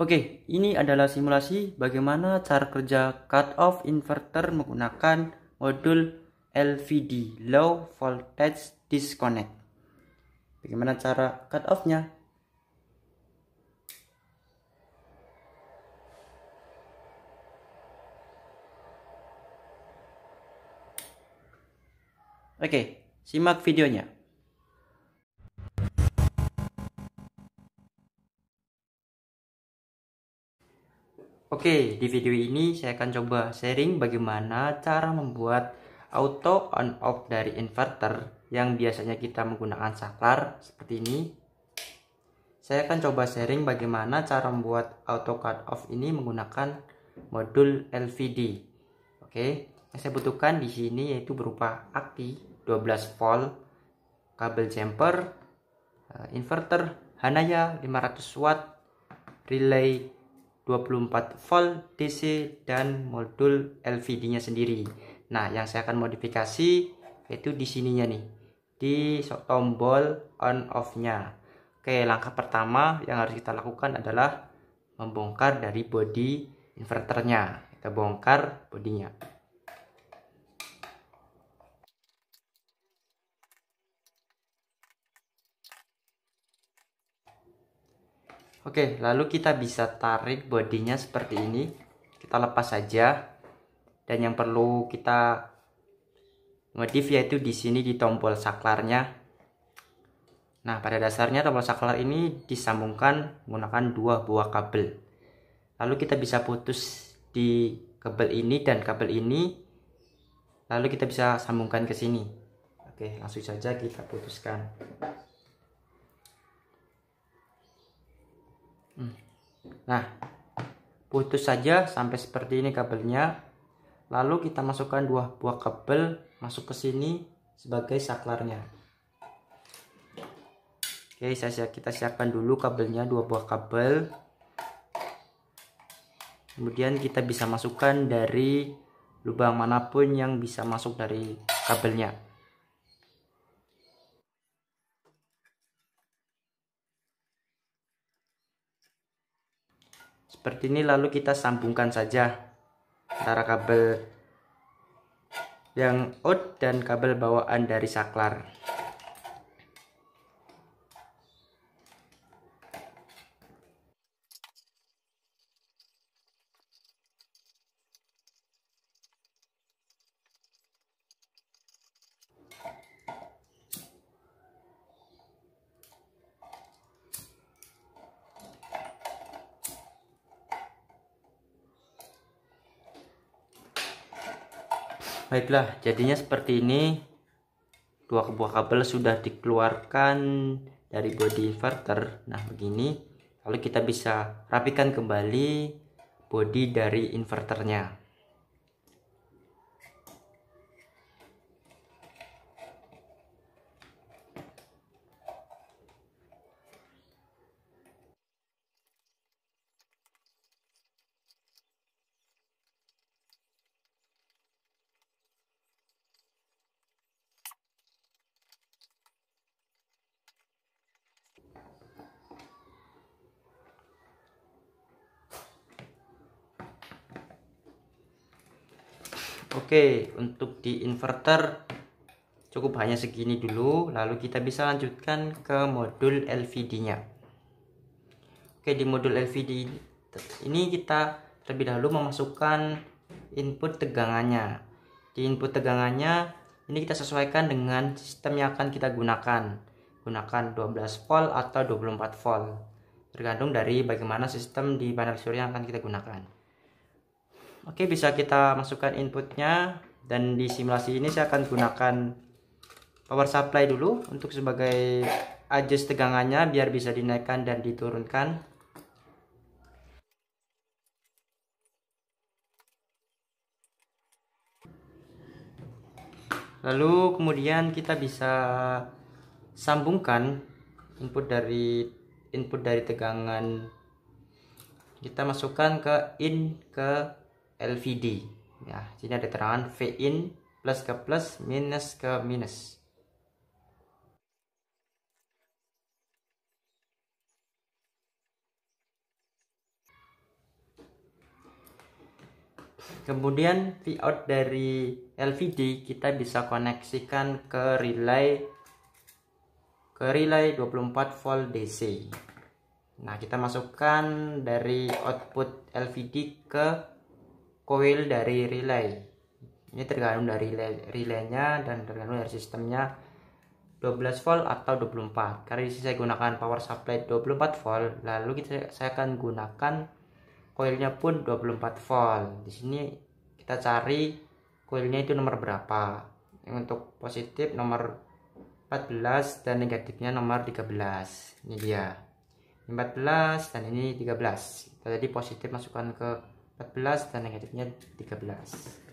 Oke, ini adalah simulasi bagaimana cara kerja cut-off inverter menggunakan modul LVD, Low Voltage Disconnect. Bagaimana cara cut-off-nya? Oke, simak videonya. Oke, di video ini saya akan coba sharing bagaimana cara membuat auto on off dari inverter yang biasanya kita menggunakan saklar seperti ini. Saya akan coba sharing bagaimana cara membuat auto cut off ini menggunakan modul LVD. Oke, yang saya butuhkan di sini yaitu berupa aki 12 volt, kabel jumper, inverter Hanaya 500 watt, relay 24 volt DC, dan modul LVD-nya sendiri. Nah, yang saya akan modifikasi yaitu di sininya nih, di tombol on off-nya. Oke, langkah pertama yang harus kita lakukan adalah membongkar dari bodi inverternya. Kita bongkar bodinya. Oke, lalu kita bisa tarik bodinya seperti ini. Kita lepas saja. Dan yang perlu kita modif yaitu di sini di tombol saklarnya. Nah, pada dasarnya tombol saklar ini disambungkan menggunakan dua buah kabel. Lalu kita bisa putus di kabel ini dan kabel ini. Lalu kita bisa sambungkan ke sini. Oke, langsung saja kita putuskan. Nah, putus saja sampai seperti ini kabelnya. Lalu kita masukkan dua buah kabel masuk ke sini sebagai saklarnya. Oke, kita siapkan dulu kabelnya, dua buah kabel. Kemudian kita bisa masukkan dari lubang manapun yang bisa masuk dari kabelnya. Seperti ini, lalu kita sambungkan saja antara kabel yang out dan kabel bawaan dari saklar. Baiklah, jadinya seperti ini. Dua buah kabel sudah dikeluarkan dari bodi inverter. Nah, begini. Lalu kita bisa rapikan kembali bodi dari inverternya. Oke, untuk di inverter cukup hanya segini dulu. Lalu kita bisa lanjutkan ke modul LVD-nya. Oke, di modul LVD ini kita terlebih dahulu memasukkan input tegangannya. Di input tegangannya ini kita sesuaikan dengan sistem yang akan kita gunakan. Gunakan 12 volt atau 24 volt. Tergantung dari bagaimana sistem di panel surya yang akan kita gunakan. Oke, bisa kita masukkan inputnya, dan di simulasi ini saya akan gunakan power supply dulu untuk sebagai adjust tegangannya biar bisa dinaikkan dan diturunkan. Lalu kemudian kita bisa sambungkan input dari tegangan, kita masukkan ke LVD. Ya, sini ada terangan V in plus ke plus, minus ke minus. Kemudian Vout dari LVD kita bisa koneksikan ke relay 24 volt DC. Nah, kita masukkan dari output LVD ke coil dari relay. Ini tergantung dari relaynya dan tergantung dari sistemnya 12 volt atau 24. Karena di sini saya gunakan power supply 24 volt, lalu saya akan gunakan coilnya pun 24 volt. Di sini kita cari coilnya itu nomor berapa. Yang untuk positif nomor 14 dan negatifnya nomor 13. Ini dia. 14 dan ini 13. Jadi positif masukkan ke 14 dan negatifnya 13.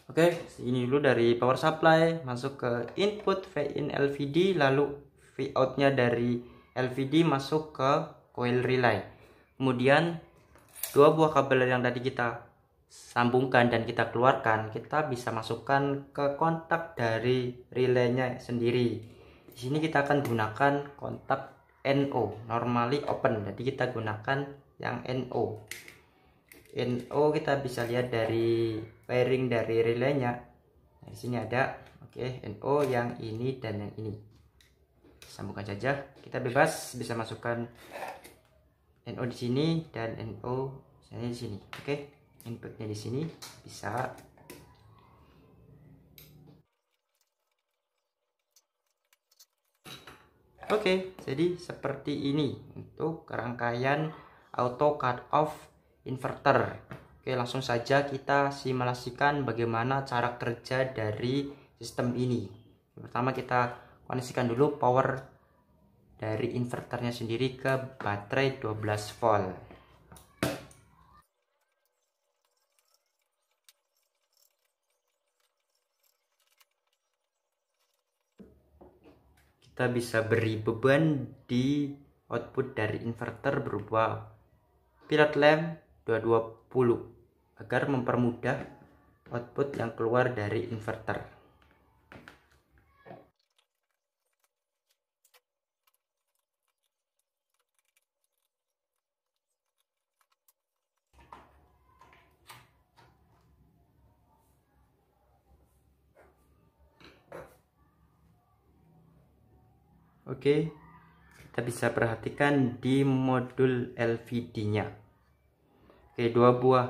Oke, ini dulu dari power supply masuk ke input V-in LVD, lalu V-out-nya dari LVD masuk ke coil relay. Kemudian dua buah kabel yang tadi kita sambungkan dan kita keluarkan, kita bisa masukkan ke kontak dari relaynya sendiri. Di sini kita akan gunakan kontak NO, normally open. Jadi kita gunakan yang NO. NO kita bisa lihat dari wiring dari relaynya. Nah, di sini ada, oke, NO yang ini dan yang ini. Sambungkan saja. Kita bebas bisa masukkan NO di sini dan NO di sini. Oke, inputnya di sini bisa. Oke, jadi seperti ini untuk rangkaian auto cut off inverter. Oke, langsung saja kita simulasikan bagaimana cara kerja dari sistem ini. Pertama kita koneksikan dulu power dari inverternya sendiri ke baterai 12 volt. Kita bisa beri beban di output dari inverter berupa pilot lamp 220 agar mempermudah output yang keluar dari inverter. Oke, kita bisa perhatikan di modul LVD-nya. Oke, dua buah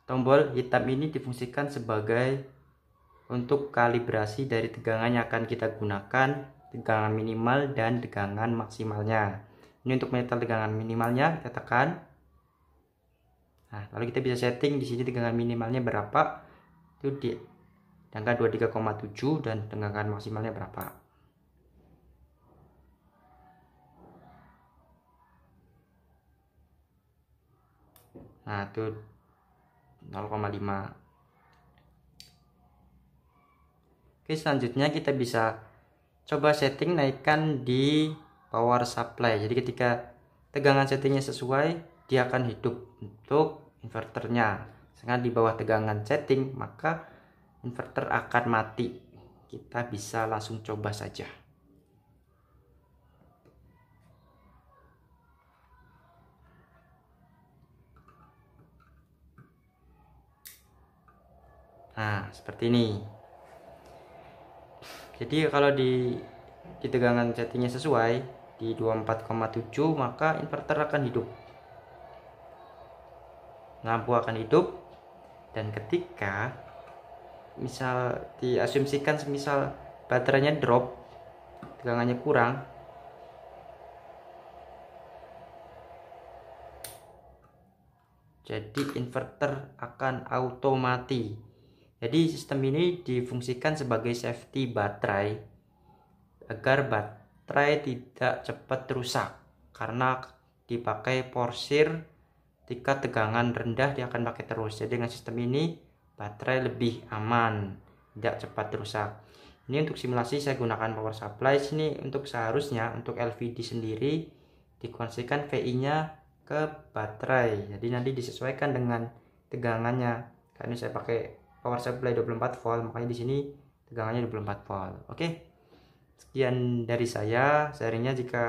tombol hitam ini difungsikan sebagai untuk kalibrasi dari tegangan yang akan kita gunakan, tegangan minimal dan tegangan maksimalnya. Ini untuk menyetel tegangan minimalnya, kita tekan. Nah, lalu kita bisa setting di sini tegangan minimalnya berapa. Itu di angka 23,7 dan tegangan maksimalnya berapa. Nah, itu 0,5. Oke, selanjutnya kita bisa coba setting naikkan di power supply. Jadi ketika tegangan settingnya sesuai, dia akan hidup untuk inverternya. Sedangkan di bawah tegangan setting, maka inverter akan mati. Kita bisa langsung coba saja. Nah, seperti ini. Jadi kalau di tegangan settingnya sesuai di 24,7, maka inverter akan hidup. Lampu akan hidup, dan ketika misal diasumsikan semisal baterainya drop, tegangannya kurang, jadi inverter akan auto mati. Jadi sistem ini difungsikan sebagai safety baterai agar baterai tidak cepat rusak, karena dipakai porsir. Ketika tegangan rendah dia akan pakai terus. Jadi dengan sistem ini baterai lebih aman, tidak cepat rusak. Ini untuk simulasi saya gunakan power supply. Sini untuk seharusnya untuk LVD sendiri dikoneksikan VI nya ke baterai. Jadi nanti disesuaikan dengan tegangannya Karena ini saya pakai power supply 24 volt, makanya di sini tegangannya 24 volt. Oke. Sekian dari saya sharingnya. Jika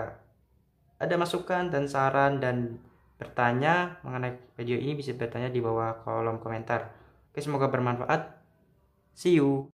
ada masukan dan saran dan bertanya mengenai video ini, bisa bertanya di bawah kolom komentar. Oke, semoga bermanfaat. See you.